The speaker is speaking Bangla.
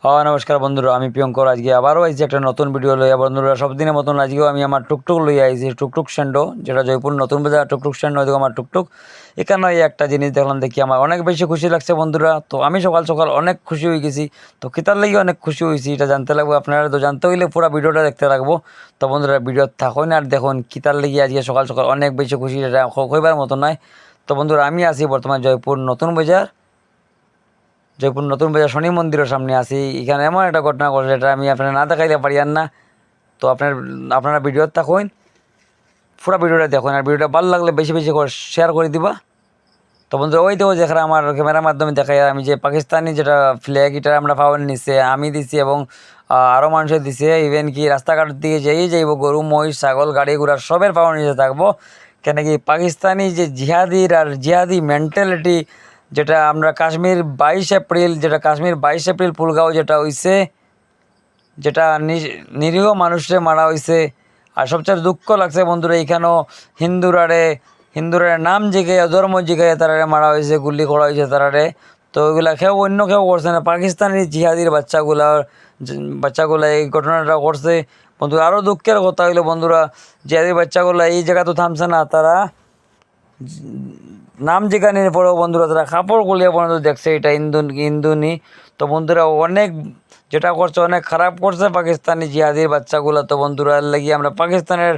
নমস্কার বন্ধুরা, আমি প্রিয়ঙ্কর। আজকে আবারও আইছি একটা নতুন ভিডিও লইয়া বন্ধুরা। সব দিনের মতন আজকেও আমি আমার টুকটুক লইয়া আইছি, টুকটুক স্ট্যান্ড, যেটা জয়পুর নতুন বাজার টুকটুক স্ট্যান্ড নয় আমার টুকটুক। এখানে এই একটা জিনিস দেখলাম, দেখি আমার অনেক বেশি খুশি লাগছে বন্ধুরা। তো আমি সকাল সকাল অনেক খুশি হয়ে গেছি। তো কিতার লাগি অনেক খুশি হয়েছি এটা জানতে লাগবো। আপনারা তো জানতে হইলে পুরো ভিডিওটা দেখতে লাগবো। তো বন্ধুরা, ভিডিও থাকুন আর দেখুন কিতার লাগি আজকে সকাল সকাল অনেক বেশি খুশি, এটা কইবার মতো নয়। তো বন্ধুরা, আমি আছি বর্তমান জয়পুর নতুন বাজার। জয়পুর নতুন বাজার শনি মন্দিরের সামনে আছি। এখানে এমন একটা ঘটনা ঘটছে, এটা আমি আপনারা না দেখাইলে পারিয়ান না। তো আপনারা ভিডিও থাকুন, পুরো ভিডিওটা দেখুন, আর ভিডিওটা ভালো লাগলে বেশি বেশি করে শেয়ার করে দিবা। তো বন্ধুরা, ওই দেখো যেখানে আমার ক্যামেরার মাধ্যমে দেখাই, আমি যে পাকিস্তানি যেটা ফ্ল্যাগ, এটা আমরা পাওয়ার নিচে আমি দিছি এবং আরও মানুষের দিছে। ইভেন কি রাস্তাঘাট দিয়ে যেই যাইব, গরু মহিষ ছাগল গাড়ি ঘোড়া সবের পাওয়ার নিচে থাকবো। কেন কি পাকিস্তানি যে জিহাদির আর জিহাদি মেন্টালিটি, যেটা আমরা কাশ্মীর 22 এপ্রিল, যেটা কাশ্মীর 22 এপ্রিল পুলগাঁও যেটা হইছে, যেটা নিরীহ মানুষরে মারা হয়েছে। আর সবচেয়ে দুঃখ লাগছে বন্ধুরা, এখানেও হিন্দুরারে নাম জিগাইয়া ধর্ম জিগাইয়া তারারে মারা হয়েছে, গুলি করা হয়েছে তারারে। তো ওইগুলা অন্য কেউ করছে না, পাকিস্তানি জিহাদির বাচ্চাগুলা এই ঘটনাটা করছে বন্ধু। আরও দুঃখের কথা হইলো বন্ধুরা, জিহাদির বাচ্চাগুলা এই জায়গা তো থামছে না, তারা নাম যেখানে পড়েও বন্ধুরা তারা কাপড় গুলিয়ে পর্যন্ত দেখছে এটা ইন্দুনি। তো বন্ধুরা, অনেক যেটা করছে অনেক খারাপ করছে পাকিস্তানি জিহাদির বাচ্চাগুলো। তো বন্ধুরা, এর লাগি আমরা পাকিস্তানের